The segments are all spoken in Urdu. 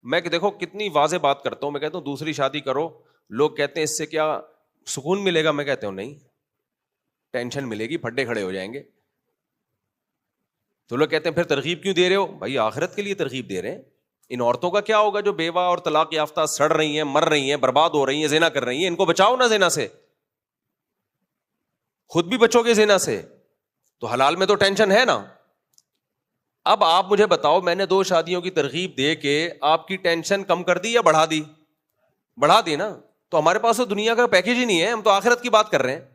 میں کہ دیکھو کتنی واضح بات کرتا ہوں, میں کہتا ہوں دوسری شادی کرو, لوگ کہتے ہیں اس سے کیا سکون ملے گا, میں کہتا ہوں نہیں, ٹینشن ملے گی, پھڈے کھڑے ہو جائیں گے. تو لوگ کہتے ہیں پھر ترغیب کیوں دے رہے ہو؟ بھائی آخرت کے لیے ترغیب دے رہے ہیں. ان عورتوں کا کیا ہوگا جو بیوہ اور طلاق یافتہ سڑ رہی ہیں, مر رہی ہیں, برباد ہو رہی ہیں, زنا کر رہی ہیں, ان کو بچاؤ نا زنا سے, خود بھی بچو گے زنا سے تو حلال میں تو ٹینشن ہے نا. اب آپ مجھے بتاؤ, میں نے 2 شادیوں کی ترغیب دے کے آپ کی ٹینشن کم کر دی یا بڑھا دی؟ بڑھا دی نا. تو ہمارے پاس تو دنیا کا پیکیج ہی نہیں ہے, ہم تو آخرت کی بات کر رہے ہیں.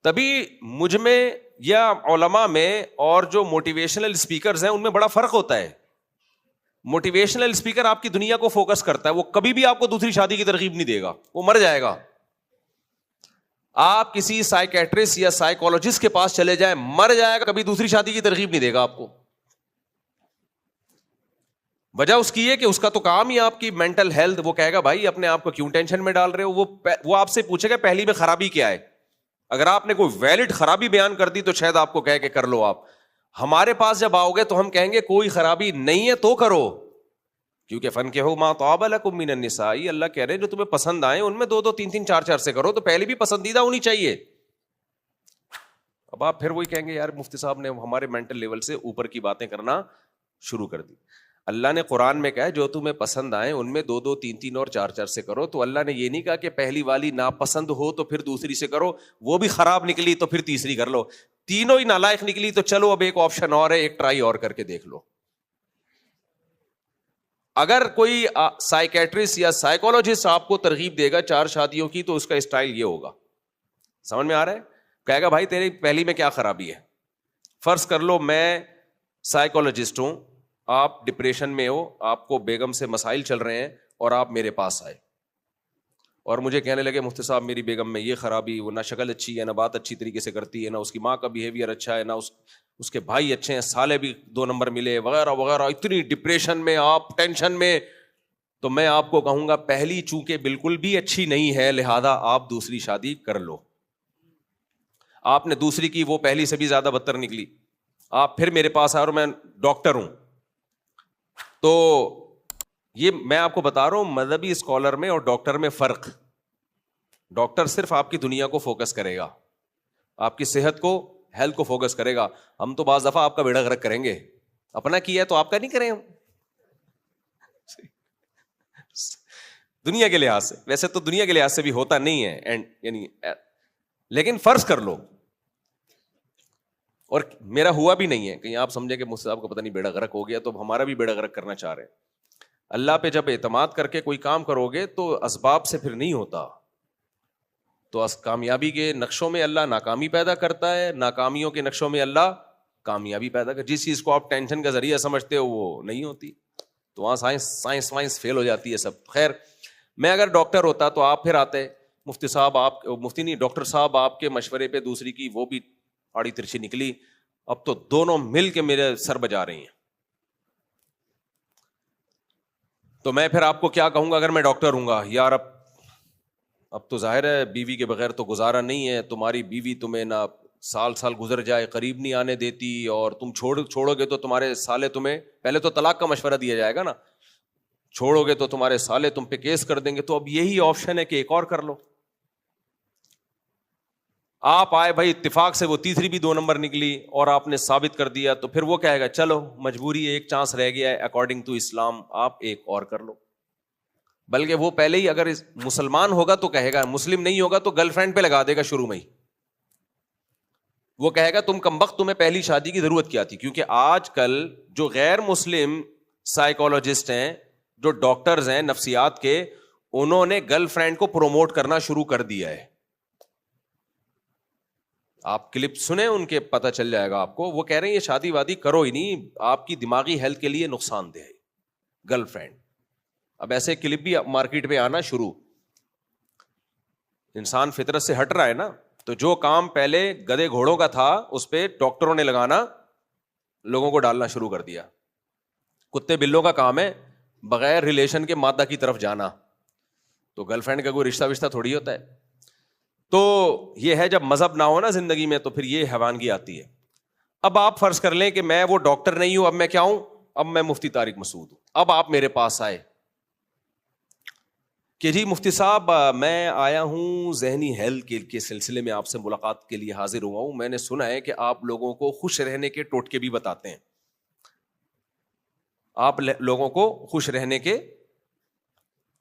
تبھی مجھ میں یا علماء میں اور جو موٹیویشنل اسپیکرز ہیں ان میں بڑا فرق ہوتا ہے. موٹیویشنل اسپیکر آپ کی دنیا کو فوکس کرتا ہے, وہ کبھی بھی آپ کو دوسری شادی کی ترغیب نہیں دے گا, وہ مر جائے گا. آپ کسی سائیکیٹرسٹ یا سائیکولوجسٹ کے پاس چلے جائیں, مر جائے گا, کبھی دوسری شادی کی ترغیب نہیں دے گا آپ کو. وجہ اس کی ہے کہ اس کا تو کام ہی آپ کی مینٹل ہیلتھ, وہ کہے گا بھائی اپنے آپ کو کیوں ٹینشن میں ڈال رہے ہو. وہ آپ سے پوچھے گا پہلی میں خرابی کیا ہے. اگر آپ نے کوئی ویلڈ خرابی بیان کر دی تو شاید آپ کو کہے کہ کر لو. آپ ہمارے پاس جب آؤ گے تو ہم کہیں گے کوئی خرابی نہیں ہے تو کرو, کیونکہ فنکحوا ما طاب لکم من النساء, اللہ کہہ رہے ہیں جو تمہیں پسند آئے ان میں 2 2 3 3 4 4 سے کرو, تو پہلے بھی پسندیدہ ہونی چاہیے. اب آپ پھر وہی کہیں گے یار مفتی صاحب نے ہمارے مینٹل لیول سے اوپر کی باتیں کرنا شروع کر دی. اللہ نے قرآن میں کہا ہے جو تمہیں پسند آئے ان میں 2 2 3 3 اور 4 4 سے کرو. تو اللہ نے یہ نہیں کہا کہ پہلی والی ناپسند ہو تو پھر دوسری سے کرو, وہ بھی خراب نکلی تو پھر تیسری کر لو, تینوں ہی نالائق نکلی تو چلو اب ایک آپشن اور ہے, ایک ٹرائی اور کر کے دیکھ لو. اگر کوئی سائیکیٹرسٹ یا سائیکولوجسٹ آپ کو ترغیب دے گا 4 شادیوں کی تو اس کا اسٹائل یہ ہوگا, سمجھ میں آ رہا ہے؟ کہے گا بھائی تیری پہلی میں کیا خرابی ہے. فرض کر لو میں سائیکولوجسٹ ہوں, آپ ڈپریشن میں ہو, آپ کو بیگم سے مسائل چل رہے ہیں اور آپ میرے پاس آئے اور مجھے کہنے لگے مفتی صاحب میری بیگم میں یہ خرابی, وہ نہ شکل اچھی ہے, نہ بات اچھی طریقے سے کرتی ہے, نہ اس کی ماں کا بیہیویئر اچھا ہے, نہ اس کے بھائی اچھے ہیں, سالے بھی 2 نمبر ملے وغیرہ وغیرہ, اتنی ڈپریشن میں, آپ ٹینشن میں. تو میں آپ کو کہوں گا پہلی چونکہ بالکل بھی اچھی نہیں ہے لہذا آپ دوسری شادی کر لو. آپ نے دوسری کی, وہ پہلی سے بھی زیادہ بدتر نکلی, آپ پھر میرے پاس آئے اور میں ڈاکٹر ہوں. تو یہ میں آپ کو بتا رہا ہوں مذہبی اسکالر میں اور ڈاکٹر میں فرق. ڈاکٹر صرف آپ کی دنیا کو فوکس کرے گا, آپ کی صحت کو, ہیلتھ کو فوکس کرے گا. ہم تو بعض دفعہ آپ کا بیڑا غرق کریں گے, اپنا کیا ہے تو آپ کا نہیں کریں ہم دنیا کے لحاظ سے. ویسے تو دنیا کے لحاظ سے بھی ہوتا نہیں ہے اینڈ یعنی, لیکن فرض کر لو, اور میرا ہوا بھی نہیں ہے, کہیں آپ سمجھیں کہ مجھ سے آپ کو پتہ نہیں بیڑا غرق ہو گیا تو ہمارا بھی بیڑا غرق کرنا چاہ رہے ہیں. اللہ پہ جب اعتماد کر کے کوئی کام کرو گے تو اسباب سے پھر نہیں ہوتا. تو کامیابی کے نقشوں میں اللہ ناکامی پیدا کرتا ہے, ناکامیوں کے نقشوں میں اللہ کامیابی پیدا کرتا ہے. جس چیز کو آپ ٹینشن کا ذریعہ سمجھتے ہو وہ نہیں ہوتی, تو وہاں سائنس فیل ہو جاتی ہے سب. خیر, میں اگر ڈاکٹر ہوتا تو آپ پھر آتے مفتی صاحب, آپ مفتی نہیں ڈاکٹر صاحب, آپ کے مشورے پہ دوسری کی, وہ بھی آڑی ترچھی نکلی, اب تو دونوں مل کے میرے سر بجا رہی ہیں. تو میں پھر آپ کو کیا کہوں گا اگر میں ڈاکٹر ہوں گا, یار اب تو ظاہر ہے بیوی کے بغیر تو گزارا نہیں ہے, تمہاری بیوی تمہیں نہ سال گزر جائے قریب نہیں آنے دیتی, اور تم چھوڑو گے تو تمہارے سالے تمہیں, پہلے تو طلاق کا مشورہ دیا جائے گا نا, چھوڑو گے تو تمہارے سالے تم پہ کیس کر دیں گے, تو اب یہی آپشن ہے کہ ایک اور کر لو. آپ آئے بھائی اتفاق سے وہ تیسری بھی 2 نمبر نکلی اور آپ نے ثابت کر دیا, تو پھر وہ کہے گا چلو مجبوری ہے, ایک چانس رہ گیا ہے اکارڈنگ ٹو اسلام, آپ ایک اور کر لو. بلکہ وہ پہلے ہی اگر مسلمان ہوگا تو کہے گا, مسلم نہیں ہوگا تو گرل فرینڈ پہ لگا دے گا شروع میں ہی. وہ کہے گا تم کمبخت, تمہیں پہلی شادی کی ضرورت کیا تھی. کیونکہ آج کل جو غیر مسلم سائیکولوجسٹ ہیں, جو ڈاکٹرز ہیں نفسیات کے, انہوں نے گرل فرینڈ کو پروموٹ کرنا شروع کر دیا ہے. آپ کلپ سنیں ان کے, پتہ چل جائے گا آپ کو. وہ کہہ رہے ہیں یہ شادی وادی کرو ہی نہیں, آپ کی دماغی ہیلتھ کے لیے نقصان دہ ہے گرل فرینڈ. اب ایسے کلپ بھی مارکیٹ میں آنا شروع, انسان فطرت سے ہٹ رہا ہے نا, تو جو کام پہلے گدے گھوڑوں کا تھا اس پہ ڈاکٹروں نے لگانا, لوگوں کو ڈالنا شروع کر دیا. کتے بلوں کا کام ہے بغیر ریلیشن کے مادہ کی طرف جانا, تو گرل فرینڈ کا کوئی رشتہ وشتہ تھوڑی ہوتا ہے. تو یہ ہے جب مذہب نہ ہو نا زندگی میں تو پھر یہ حیوانگی آتی ہے. اب آپ فرض کر لیں کہ میں وہ ڈاکٹر نہیں ہوں, اب میں کیا ہوں, اب میں مفتی طارق مسعود ہوں. اب آپ میرے پاس آئے کہ جی مفتی صاحب میں آیا ہوں ذہنی ہیلتھ کے سلسلے میں آپ سے ملاقات کے لیے حاضر ہوا ہوں. میں نے سنا ہے کہ آپ لوگوں کو خوش رہنے کے ٹوٹکے بھی بتاتے ہیں. آپ لوگوں کو خوش رہنے کے,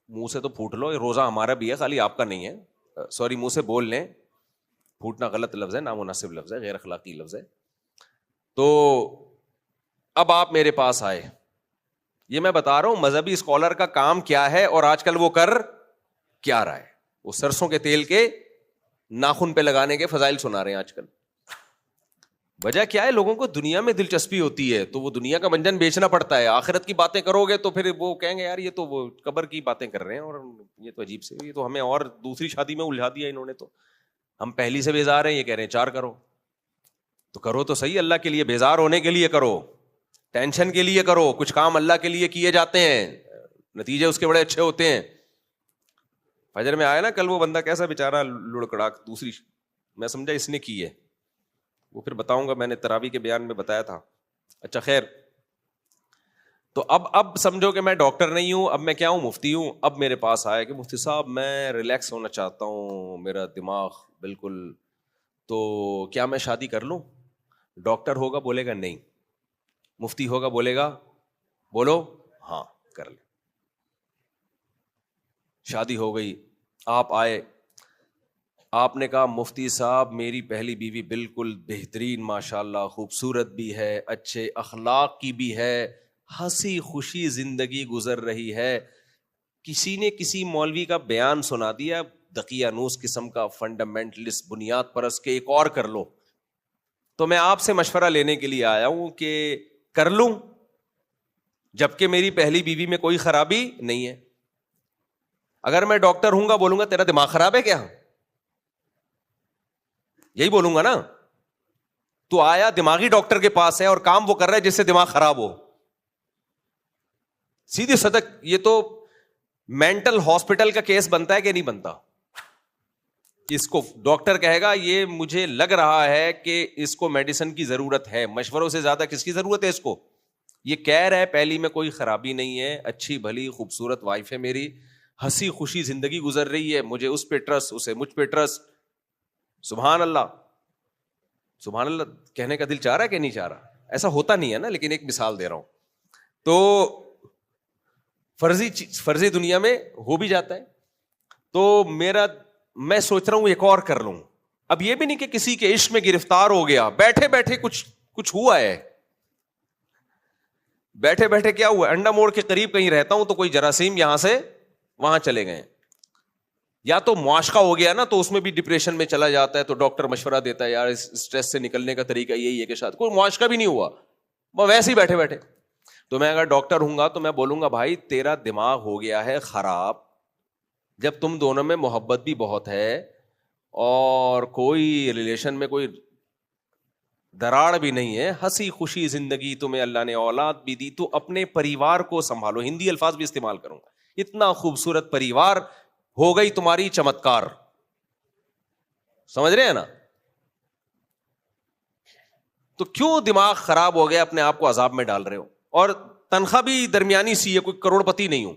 منہ سے تو پھوٹ لو, روزہ ہمارا بھی ہے, خالی آپ کا نہیں ہے, سوری منہ سے بول لیں, پھوٹنا غلط لفظ ہے, نامناسب لفظ ہے, غیر اخلاقی لفظ ہے. تو اب آپ میرے پاس آئے, یہ میں بتا رہا ہوں مذہبی اسکالر کا کام کیا ہے اور آج کل وہ کر کیا رہا ہے. وہ سرسوں کے تیل کے ناخن پہ لگانے کے فضائل سنا رہے ہیں آج کل. وجہ کیا ہے, لوگوں کو دنیا میں دلچسپی ہوتی ہے تو وہ دنیا کا منجن بیچنا پڑتا ہے. آخرت کی باتیں کرو گے تو پھر وہ کہیں گے یار یہ تو وہ قبر کی باتیں کر رہے ہیں, اور یہ تو عجیب سے, یہ تو ہمیں اور دوسری شادی میں الجھا دیا انہوں نے, تو ہم پہلی سے بیزار ہیں, یہ کہہ رہے ہیں 4 کرو. تو کرو تو صحیح, اللہ کے لیے, بیزار ہونے کے لیے کرو, ٹینشن کے لیے کرو. کچھ کام اللہ کے لیے کیے جاتے ہیں, نتیجے اس کے بڑے اچھے ہوتے ہیں. فجر میں آیا نا کل وہ بندہ کیسا بیچارہ لڑکڑاک, دوسری میں سمجھا اس نے کی ہے, وہ پھر بتاؤں گا, میں نے تراویح کے بیان میں بتایا تھا. اچھا خیر, تو اب سمجھو کہ میں ڈاکٹر نہیں ہوں, اب میں کیا ہوں, مفتی ہوں. اب میرے پاس آیا کہ مفتی صاحب میں ریلیکس ہونا چاہتا ہوں, میرا دماغ بالکل, تو کیا میں شادی کر لوں؟ ڈاکٹر ہوگا بولے گا نہیں, مفتی ہوگا بولے گا بولو ہاں کر لیں. شادی ہو گئی, آپ آئے, آپ نے کہا مفتی صاحب میری پہلی بیوی بالکل بہترین, ماشاءاللہ خوبصورت بھی ہے, اچھے اخلاق کی بھی ہے, ہنسی خوشی زندگی گزر رہی ہے. کسی نے کسی مولوی کا بیان سنا دیا, دقیانوس قسم کا, فنڈامنٹلسٹ, بنیاد پرست, کے ایک اور کر لو. تو میں آپ سے مشورہ لینے کے لیے آیا ہوں کہ کر لوں, جبکہ میری پہلی بیوی میں کوئی خرابی نہیں ہے. اگر میں ڈاکٹر ہوں گا بولوں گا تیرا دماغ خراب ہے کیا, یہی بولوں گا نا. تو آیا دماغی ڈاکٹر کے پاس ہے اور کام وہ کر رہا ہے جس سے دماغ خراب ہو. سیدھی صدق, یہ تو مینٹل ہاسپٹل کا کیس بنتا ہے کہ نہیں بنتا. اس کو ڈاکٹر کہے گا یہ مجھے لگ رہا ہے کہ اس کو میڈیسن کی ضرورت ہے, مشوروں سے زیادہ کس کی ضرورت ہے اس کو. یہ کہہ رہا ہے پہلی میں کوئی خرابی نہیں ہے, اچھی بھلی خوبصورت وائف ہے میری, ہنسی خوشی زندگی گزر رہی ہے, مجھے اس پہ ٹرسٹ, اسے مجھ پہ ٹرسٹ. سبحان اللہ, سبحان اللہ کہنے کا دل چاہ رہا ہے کہ نہیں چاہ رہا. ایسا ہوتا نہیں ہے نا, لیکن ایک مثال دے رہا ہوں. تو فرضی دنیا میں ہو بھی جاتا ہے. تو میں سوچ رہا ہوں ایک اور کر لوں. اب یہ بھی نہیں کہ کسی کے عشق میں گرفتار ہو گیا, بیٹھے بیٹھے کچھ ہوا ہے, بیٹھے بیٹھے کیا ہوا, انڈا موڑ کے قریب کہیں رہتا ہوں تو کوئی جراثیم یہاں سے وہاں چلے گئے. یا تو معاشقہ ہو گیا نا, تو اس میں بھی ڈپریشن میں چلا جاتا ہے, تو ڈاکٹر مشورہ دیتا ہے یار اس اسٹریس سے نکلنے کا طریقہ یہی ہے کہ شاید کوئی معاشقہ بھی نہیں ہوا, وہ ویسے ہی بیٹھے بیٹھے. تو میں اگر ڈاکٹر ہوں گا تو میں بولوں گا بھائی تیرا دماغ ہو گیا ہے خراب, جب تم دونوں میں محبت بھی بہت ہے اور کوئی ریلیشن میں کوئی دراڑ بھی نہیں ہے, ہنسی خوشی زندگی, تمہیں اللہ نے اولاد بھی دی, تو اپنے پریوار کو سنبھالو. ہندی الفاظ بھی استعمال کروں گا, اتنا خوبصورت پریوار ہو گئی تمہاری چمتکار. سمجھ رہے ہیں نا. تو کیوں دماغ خراب ہو گیا, اپنے آپ کو عذاب میں ڈال رہے ہو, اور تنخواہ بھی درمیانی سی ہے, کوئی کروڑ پتی نہیں ہوں.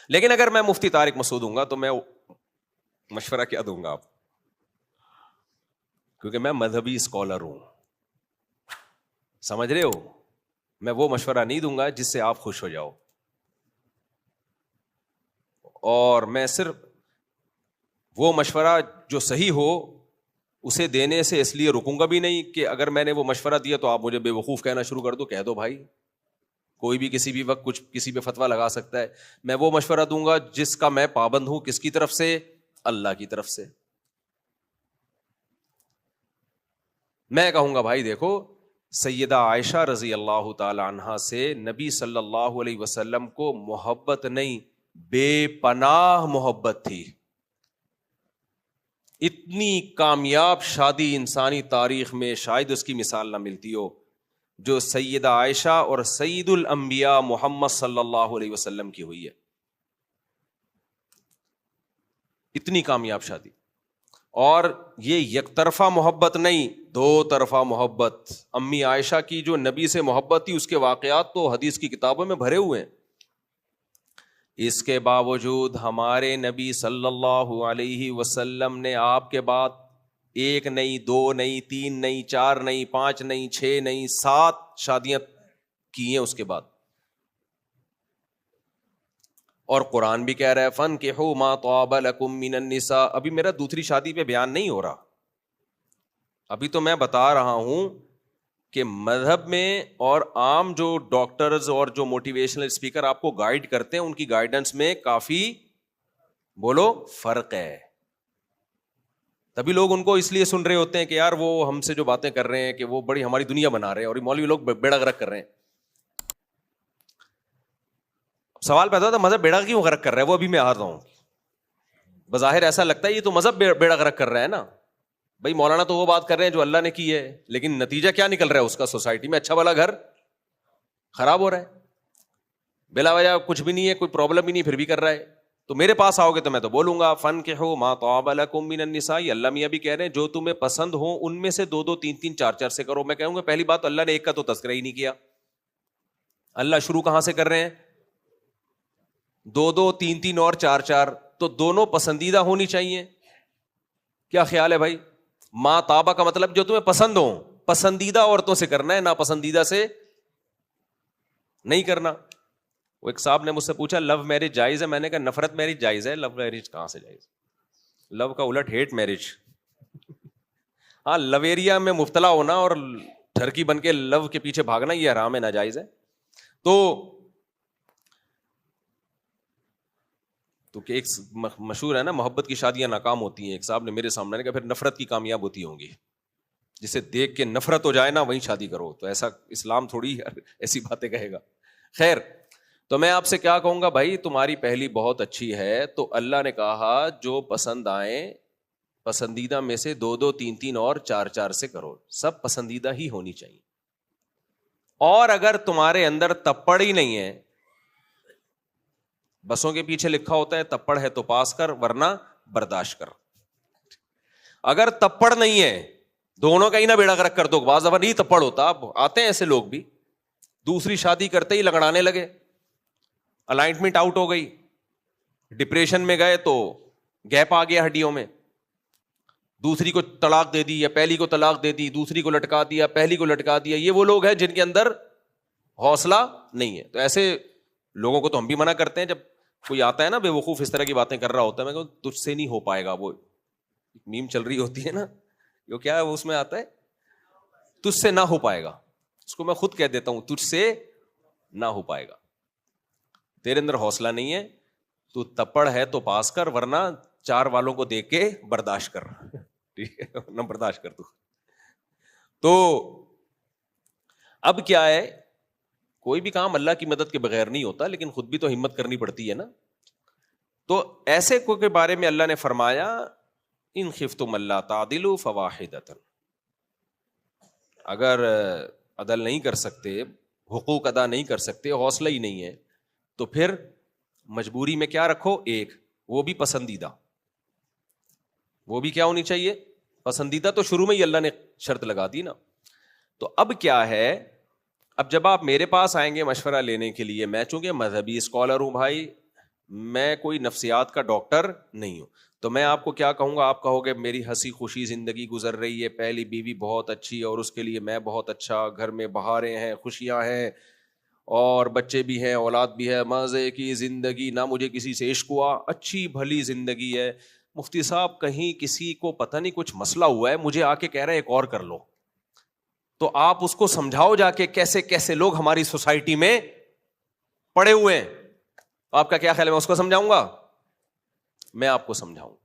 لیکن اگر میں مفتی طارق مسعود ہوں گا تو میں مشورہ کیا دوں گا آپ, کیونکہ میں مذہبی اسکالر ہوں. سمجھ رہے ہو, میں وہ مشورہ نہیں دوں گا جس سے آپ خوش ہو جاؤ, اور میں صرف وہ مشورہ جو صحیح ہو اسے دینے سے اس لیے رکوں گا بھی نہیں کہ اگر میں نے وہ مشورہ دیا تو آپ مجھے بے وقوف کہنا شروع کر دو. کہہ دو بھائی, کوئی بھی کسی بھی وقت کچھ کسی پہ فتویٰ لگا سکتا ہے. میں وہ مشورہ دوں گا جس کا میں پابند ہوں. کس کی طرف سے؟ اللہ کی طرف سے. میں کہوں گا بھائی دیکھو, سیدہ عائشہ رضی اللہ تعالی عنہا سے نبی صلی اللہ علیہ وسلم کو محبت نہیں, بے پناہ محبت تھی. اتنی کامیاب شادی انسانی تاریخ میں شاید اس کی مثال نہ ملتی ہو جو سیدہ عائشہ اور سید الانبیاء محمد صلی اللہ علیہ وسلم کی ہوئی ہے. اتنی کامیاب شادی. اور یہ یک طرفہ محبت نہیں، دو طرفہ محبت. امی عائشہ کی جو نبی سے محبت تھی اس کے واقعات تو حدیث کی کتابوں میں بھرے ہوئے ہیں. اس کے باوجود ہمارے نبی صلی اللہ علیہ وسلم نے آپ کے بعد ایک نہیں، دو نہیں، تین نہیں، چار نہیں، پانچ نہیں، چھ نہیں، 7 شادیاں کی ہیں اس کے بعد. اور قرآن بھی کہہ رہا ہے فَانْكِحُوا مَا طَابَ لَكُم مِّنَ النِّسَاءِ. ابھی میرا دوسری شادی پہ بیان نہیں ہو رہا، ابھی تو میں بتا رہا ہوں کہ مذہب میں اور عام جو ڈاکٹرز اور جو موٹیویشنل اسپیکر آپ کو گائیڈ کرتے ہیں ان کی گائیڈنس میں کافی بولو فرق ہے. تبھی لوگ ان کو اس لیے سن رہے ہوتے ہیں کہ یار وہ ہم سے جو باتیں کر رہے ہیں کہ وہ بڑی ہماری دنیا بنا رہے ہیں اور یہ مولوی لوگ بیڑا غرق کر رہے ہیں. سوال پیدا ہوتا ہے مذہب بیڑا کیوں غرق کر رہا ہے؟ وہ ابھی میں آتا ہوں. بظاہر ایسا لگتا ہے یہ تو مذہب بیڑا غرق کر رہا ہے نا. بھائی مولانا تو وہ بات کر رہے ہیں جو اللہ نے کی ہے، لیکن نتیجہ کیا نکل رہا ہے اس کا؟ سوسائٹی میں اچھا والا گھر خراب ہو رہا ہے بلا وجہ، کچھ بھی نہیں ہے، کوئی پرابلم ہی نہیں، پھر بھی کر رہا ہے. تو میرے پاس آؤ گے تو میں تو بولوں گا فَانْكِحُوا مَا طَابَ لَكُم مِّنَ النِّسَاءِ. اللہ میاں بھی کہہ رہے ہیں جو تمہیں پسند ہو ان میں سے 2 2 3 3 4 4 سے کرو. میں کہوں گا پہلی بات تو اللہ نے ایک کا تو تذکرہ ہی نہیں کیا. اللہ شروع کہاں سے کر رہے ہیں؟ 2 2 3 3 اور 4 4. تو دونوں پسندیدہ ہونی چاہیے. کیا خیال ہے بھائی؟ ماں طابہ کا مطلب جو تمہیں پسند ہو، پسندیدہ عورتوں سے کرنا ہے، ناپسندیدہ سے نہیں کرنا. وہ ایک صاحب نے مجھ سے پوچھا لو میرج جائز ہے؟ میں نے کہا نفرت میرج جائز ہے، لو میرج کہاں سے جائز؟ لو کا الٹ ہیٹ میرج. ہاں لویریا میں مبتلا ہونا اور ٹھرکی بن کے لو کے پیچھے بھاگنا یہ حرام ہے، ناجائز ہے. تو کہ ایک مشہور ہے نا محبت کی شادیاں ناکام ہوتی ہیں. ایک صاحب نے میرے سامنے نے کہا پھر نفرت کی کامیاب ہوتی ہوں گی، جسے دیکھ کے نفرت ہو جائے نا وہیں شادی کرو. تو ایسا اسلام تھوڑی ایسی باتیں کہے گا. خیر، تو میں آپ سے کیا کہوں گا بھائی، تمہاری پہلی بہت اچھی ہے تو اللہ نے کہا جو پسند آئیں پسندیدہ میں سے 2 2 3 3 اور 4 4 سے کرو. سب پسندیدہ ہی ہونی چاہیے. اور اگر تمہارے اندر تپڑ ہی نہیں ہے، بسوں کے پیچھے لکھا ہوتا ہے تپڑ ہے تو پاس کر ورنہ برداشت کر. اگر تپڑ نہیں ہے دونوں کا ہی نہ بیڑا غرق کر دو. بعض دفعہ نہیں تپڑ ہوتا، اب آتے ہیں ایسے لوگ بھی، دوسری شادی کرتے ہی لگڑانے لگے، الائنمنٹ آؤٹ ہو گئی، ڈپریشن میں گئے تو گیپ آ گیا ہڈیوں میں، دوسری کو طلاق دے دی یا پہلی کو طلاق دے دی، دوسری کو لٹکا دیا، پہلی کو لٹکا دیا. یہ وہ لوگ ہیں جن کے اندر حوصلہ نہیں ہے. تو ایسے لوگوں کو تو ہم بھی منع کرتے ہیں. جب کوئی آتا ہے نا بے وقوف اس طرح کی باتیں کر رہا ہوتا ہے، میں کہوں تجھ سے نہیں ہو پائے گا. وہ میم چل رہی ہوتی ہے نا، جو کیا ہے وہ اس میں آتا ہے تجھ سے نہ ہو پائے گا. اس کو میں خود کہہ دیتا ہوں تجھ سے نہ ہو پائے گا. تیرے اندر حوصلہ نہیں ہے، تو تپڑ ہے تو پاس کر ورنہ 4 والوں کو دیکھ کے برداشت کر. ٹھیک ہے نہ برداشت کر تو اب کیا ہے، کوئی بھی کام اللہ کی مدد کے بغیر نہیں ہوتا، لیکن خود بھی تو ہمت کرنی پڑتی ہے نا. تو ایسے کو کے بارے میں اللہ نے فرمایا ان خفتم اللہ تعدلوا فواحدۃ. اگر عدل نہیں کر سکتے، حقوق ادا نہیں کر سکتے، حوصلہ ہی نہیں ہے، تو پھر مجبوری میں کیا رکھو؟ ایک، وہ بھی پسندیدہ. وہ بھی کیا ہونی چاہیے؟ پسندیدہ. تو شروع میں ہی اللہ نے شرط لگا دی نا. تو اب کیا ہے، اب جب آپ میرے پاس آئیں گے مشورہ لینے کے لیے، میں چونکہ مذہبی اسکالر ہوں بھائی، میں کوئی نفسیات کا ڈاکٹر نہیں ہوں، تو میں آپ کو کیا کہوں گا؟ آپ کہو گے میری ہنسی خوشی زندگی گزر رہی ہے، پہلی بیوی بہت اچھی اور اس کے لیے میں بہت اچھا، گھر میں بہاریں ہیں، خوشیاں ہیں اور بچے بھی ہیں، اولاد بھی ہے، مزے کی زندگی، نہ مجھے کسی سے عشق ہوا، اچھی بھلی زندگی ہے. مفتی صاحب کہیں کسی کو پتہ نہیں کچھ مسئلہ ہوا ہے، مجھے آ کے کہہ رہا ہے ایک اور کر لو. تو آپ اس کو سمجھاؤ جا کے کیسے کیسے لوگ ہماری سوسائٹی میں پڑے ہوئے ہیں. آپ کا کیا خیال ہے؟ میں اس کو سمجھاؤں گا؟ میں آپ کو سمجھاؤں،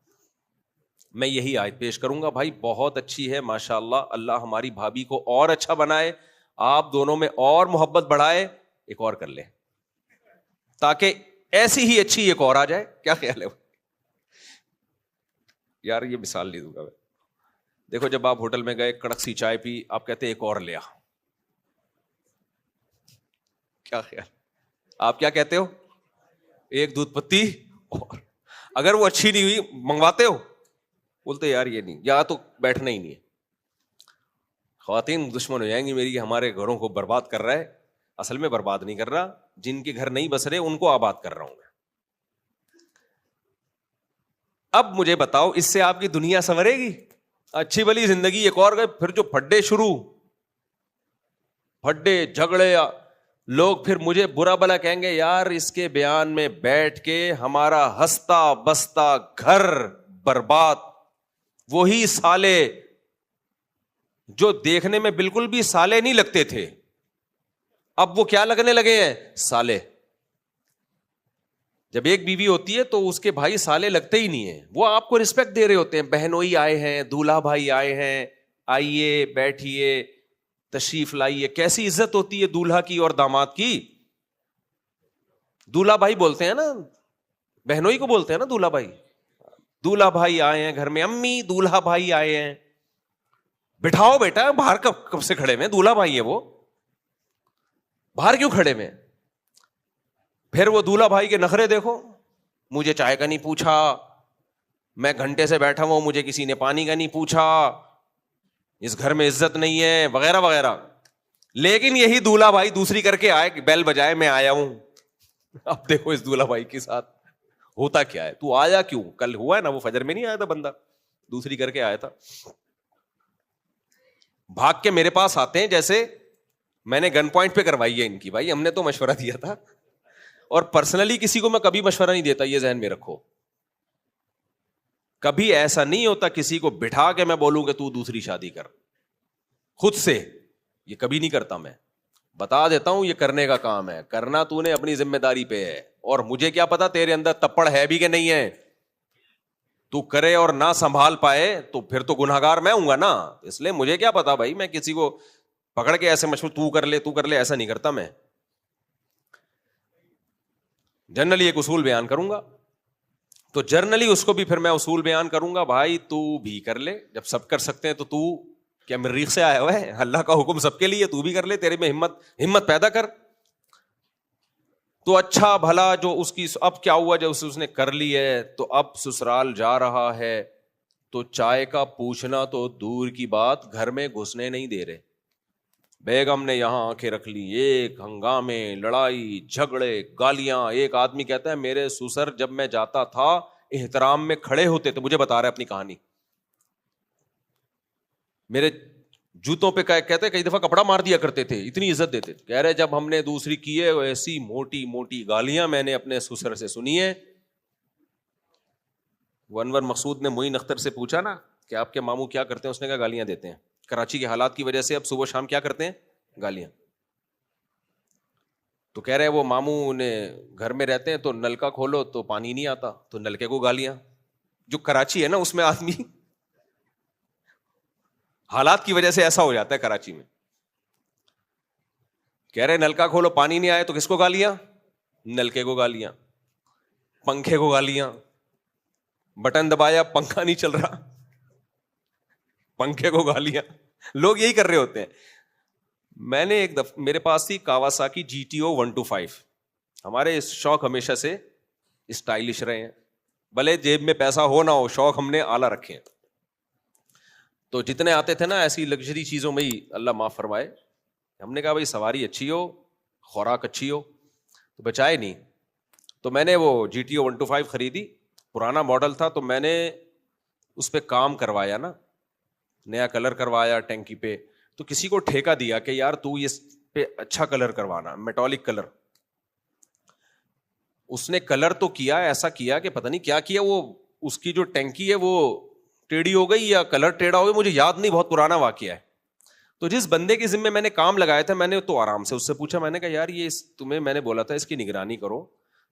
میں یہی آیت پیش کروں گا بھائی بہت اچھی ہے ماشاءاللہ، اللہ ہماری بھابھی کو اور اچھا بنائے، آپ دونوں میں اور محبت بڑھائے، ایک اور کر لے تاکہ ایسی ہی اچھی ایک اور آ جائے. کیا خیال ہے یار؟ یہ مثال نہیں دوں گا میں. دیکھو جب آپ ہوٹل میں گئے، کڑک سی چائے پی، آپ کہتے ایک اور لیا، کیا خیال؟ آپ کیا کہتے ہو؟ ایک دودھ پتی اور. اگر وہ اچھی نہیں ہوئی منگواتے ہو؟ بولتے یار یہ نہیں, یا تو بیٹھنا ہی نہیں ہے. خواتین دشمن ہو جائیں گی میری کہ ہمارے گھروں کو برباد کر رہا ہے. اصل میں برباد نہیں کر رہا, جن کے گھر نہیں بس رہے ان کو آباد کر رہا ہوں میں. اب مجھے بتاؤ اس سے آپ کی دنیا سنورے گی؟ اچھی بلی زندگی ایک اور گئے, پھر جو پھڈے شروع, پھڈے جھگڑے, لوگ پھر مجھے برا بلا کہیں گے یار اس کے بیان میں بیٹھ کے ہمارا ہستا بستا گھر برباد. وہی سالے جو دیکھنے میں بالکل بھی سالے نہیں لگتے تھے, اب وہ کیا لگنے لگے ہیں؟ سالے. جب ایک بیوی ہوتی ہے تو اس کے بھائی سالے لگتے ہی نہیں ہیں, وہ آپ کو رسپیکٹ دے رہے ہوتے ہیں. بہنوئی آئے ہیں, دولہا بھائی آئے ہیں, آئیے بیٹھیے, تشریف لائیے. کیسی عزت ہوتی ہے دولہا کی اور داماد کی. دولہا بھائی بولتے ہیں نا, بہنوئی کو بولتے ہیں نا دولہا بھائی. دولہا بھائی آئے ہیں گھر میں, امی دولہا بھائی آئے ہیں, بٹھاؤ بیٹا, باہر کب سے کھڑے میں, دولہا بھائی ہے وہ, باہر کیوں کھڑے میں. پھر وہ دولہا بھائی کے نخرے دیکھو, مجھے چائے کا نہیں پوچھا, میں گھنٹے سے بیٹھا ہوں, مجھے کسی نے پانی کا نہیں پوچھا, اس گھر میں عزت نہیں ہے, وغیرہ وغیرہ. لیکن یہی دولہا بھائی دوسری کر کے آئے, بیل بجائے میں آیا ہوں. اب دیکھو اس دولہا بھائی کے ساتھ ہوتا کیا ہے. تو آیا کیوں؟ کل ہوا ہے نا, وہ فجر میں نہیں آیا تھا بندہ, دوسری کر کے آیا تھا. بھاگ کے میرے پاس آتے ہیں جیسے میں نے گن پوائنٹ پہ کروائی ہے ان کی. بھائی ہم نے تو مشورہ دیا تھا, اور پرسنلی کسی کو میں کبھی مشورہ نہیں دیتا, یہ ذہن میں رکھو. کبھی ایسا نہیں ہوتا کسی کو بٹھا کے میں بولوں کہ تو دوسری شادی کر خود سے, یہ کبھی نہیں کرتا. میں بتا دیتا ہوں یہ کرنے کا کام ہے, کرنا تو نے اپنی ذمہ داری پہ ہے, اور مجھے کیا پتا تیرے اندر تپڑ ہے بھی کہ نہیں ہے. تو کرے اور نہ سنبھال پائے تو پھر تو گناہگار میں ہوں گا نا. اس لیے مجھے کیا پتا بھائی, میں کسی کو پکڑ کے ایسے مشورہ تو کر لے ایسا نہیں کرتا. میں جنرلی ایک اصول بیان کروں گا, تو جرنلی اس کو بھی پھر میں اصول بیان کروں گا, بھائی تو بھی کر لے, جب سب کر سکتے ہیں تو کیا مریخ سے آیا ہوا ہے؟ اللہ کا حکم سب کے لیے, تو بھی کر لے, تیرے میں ہمت پیدا کر. تو اچھا بھلا جو اس کی, اب کیا ہوا جب اس نے کر لی ہے تو اب سسرال جا رہا ہے, تو چائے کا پوچھنا تو دور کی بات, گھر میں گھسنے نہیں دے رہے. بیگم نے یہاں آنکھیں رکھ لی, ایک ہنگامے, لڑائی جھگڑے, گالیاں. ایک آدمی کہتا ہے میرے سسر جب میں جاتا تھا احترام میں کھڑے ہوتے تھے, مجھے بتا رہا ہے اپنی کہانی, میرے جوتوں پہ کہتے ہیں کئی دفعہ کپڑا مار دیا کرتے تھے, اتنی عزت دیتے تھے. کہہ رہے جب ہم نے دوسری کی ہے ایسی موٹی موٹی گالیاں میں نے اپنے سسر سے سنی ہے. وہ انور مقصود نے معین اختر سے پوچھا نا کہ آپ کے ماموں کیا کرتے ہیں, اس نے کہا گالیاں دیتے ہیں. کراچی کے حالات کی وجہ سے اب صبح شام کیا کرتے ہیں؟ گالیاں. تو کہہ رہے وہ ماموں نے گھر میں رہتے ہیں تو نلکا کھولو تو پانی نہیں آتا, تو نلکے کو گالیاں. جو کراچی ہے نا اس میں آدمی حالات کی وجہ سے ایسا ہو جاتا ہے کراچی میں. کہہ رہے نلکا کھولو پانی نہیں آئے تو کس کو گالیاں؟ نلکے کو گالیاں, پنکھے کو گالیاں, بٹن دبایا پنکھا نہیں چل رہا, پنکھے کو گالیاں. لوگ یہی کر رہے ہوتے ہیں. میں نے ایک دفعہ میرے پاس تھی کاواساکی GTO 125. ہمارے شوق ہمیشہ سے اسٹائلش رہے ہیں, بھلے جیب میں پیسہ ہو نہ ہو, شوق ہم نے اعلیٰ رکھے ہیں. تو جتنے آتے تھے نا ایسی لگژری چیزوں میں ہی, اللہ معاف فرمائے, ہم نے کہا بھائی سواری اچھی ہو, خوراک اچھی ہو, تو بچائے نہیں. تو میں نے وہ GTO 125 خریدی, پرانا ماڈل تھا, تو میں نے اس پہ کام کروایا نا, نیا کلر کروایا ٹینکی پہ. تو کسی کو ٹھیکہ دیا کہ یار تو اس پہ اچھا کلر کروانا, میٹالک کلر. اس نے کلر تو کیا, ایسا کیا کہ پتہ نہیں کیا کیا, وہ اس کی جو ٹینکی ہے وہ ٹیڑھی ہو گئی یا کلر ٹیڑھا ہو گیا, مجھے یاد نہیں, بہت پرانا واقعہ ہے. تو جس بندے کے ذمہ میں نے کام لگایا تھا, میں نے تو آرام سے اس سے پوچھا, میں نے کہا یار یہ تمہیں میں نے بولا تھا اس کی نگرانی کرو.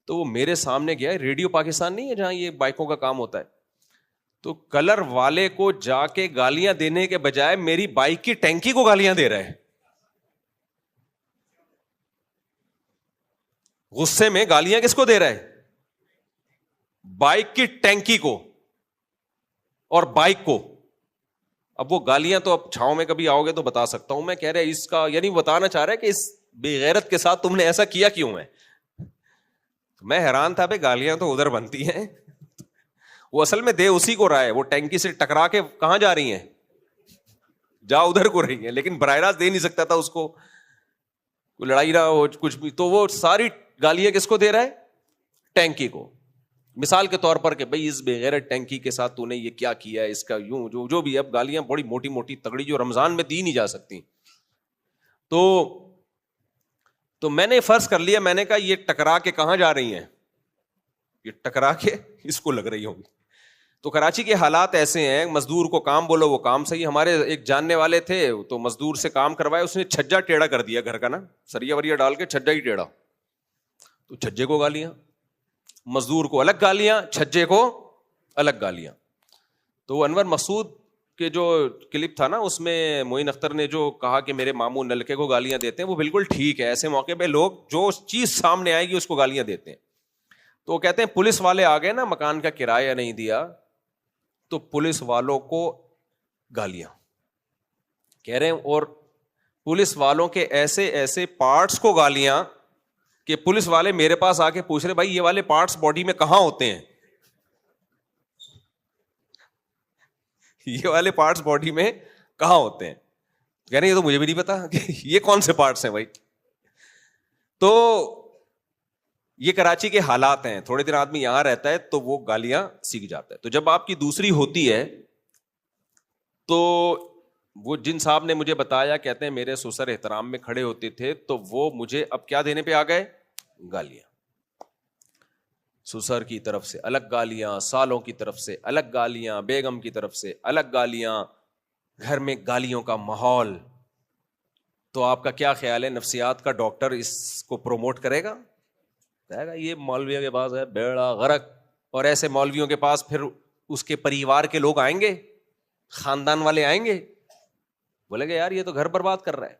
تو وہ میرے سامنے گیا, ریڈیو پاکستان نہیں ہے جہاں یہ بائکوں کا کام ہوتا ہے, تو کلر والے کو جا کے گالیاں دینے کے بجائے میری بائک کی ٹینکی کو گالیاں دے رہے ہیں. غصے میں گالیاں کس کو دے رہا ہے؟ بائک کی ٹینکی کو اور بائک کو. اب وہ گالیاں تو اب چھاؤں میں کبھی آؤ گے تو بتا سکتا ہوں میں. کہہ رہے اس کا یعنی بتانا چاہ رہا ہے کہ اس بے غیرت کے ساتھ تم نے ایسا کیا کیوں ہے. میں حیران تھا, بھائی گالیاں تو ادھر بنتی ہیں, وہ اصل میں دے اسی کو رہا ہے, وہ ٹینکی سے ٹکرا کے کہاں جا رہی ہیں, جا ادھر کو رہی ہیں, لیکن براہ راست دے نہیں سکتا تھا اس کو, کوئی لڑائی نہ ہو کچھ بھی, تو وہ ساری گالیاں کس کو دے رہا ہے, ٹینکی کو. مثال کے طور پر کہ بھائی اس بغیرت ٹینکی کے ساتھ تو نے یہ کیا کیا ہے, اس کا یوں جو بھی. اب گالیاں بڑی موٹی موٹی تگڑی جو رمضان میں دی نہیں جا سکتی. تو میں نے فرض کر لیا, میں نے کہا یہ ٹکرا کے کہاں جا رہی ہیں, یہ ٹکرا کے اس کو لگ رہی ہوں گی. تو کراچی کے حالات ایسے ہیں, مزدور کو کام بولو وہ کام صحیح. ہمارے ایک جاننے والے تھے تو مزدور سے کام کروایا, اس نے چھجا ٹیڑھا کر دیا گھر کا نا, سریا وریا ڈال کے چھجا ہی ٹیڑھا. تو چھجے کو گالیاں, مزدور کو الگ گالیاں, چھجے کو الگ گالیاں. تو انور مسعود کے جو کلپ تھا نا, اس میں معین اختر نے جو کہا کہ میرے ماموں نلکے کو گالیاں دیتے ہیں, وہ بالکل ٹھیک ہے. ایسے موقع پہ لوگ جو چیز سامنے آئے گی اس کو گالیاں دیتے ہیں. تو وہ کہتے ہیں پولیس والے آ گئے نا, مکان کا کرایہ نہیں دیا, تو پولیس والوں کو گالیاں کہہ رہے ہیں, اور پولیس والوں کے ایسے ایسے پارٹس کو گالیاں کہ پولیس والے میرے پاس آ کے پوچھ رہے بھائی یہ والے پارٹس باڈی میں کہاں ہوتے ہیں, یہ والے پارٹس باڈی میں کہاں ہوتے ہیں. کہہ رہے ہیں یہ تو مجھے بھی نہیں پتا کہ یہ کون سے پارٹس ہیں بھائی. تو یہ کراچی کے حالات ہیں. تھوڑے دن آدمی یہاں رہتا ہے تو وہ گالیاں سیکھ جاتا ہے. تو جب آپ کی دوسری ہوتی ہے تو وہ جن صاحب نے مجھے بتایا, کہتے ہیں میرے سسر احترام میں کھڑے ہوتے تھے, تو وہ مجھے اب کیا دینے پہ آ گئے, گالیاں. سسر کی طرف سے الگ گالیاں, سالوں کی طرف سے الگ گالیاں, بیگم کی طرف سے الگ گالیاں, گھر میں گالیوں کا ماحول. تو آپ کا کیا خیال ہے, نفسیات کا ڈاکٹر اس کو پروموٹ کرے گا؟ کہے گا یہ مولویوں کے پاس ہے بیڑا غرق. اور ایسے مولویوں کے پاس پھر اس کے پریوار کے لوگ آئیں گے, خاندان والے آئیں گے, بولے گے یار یہ تو گھر برباد کر رہا ہے.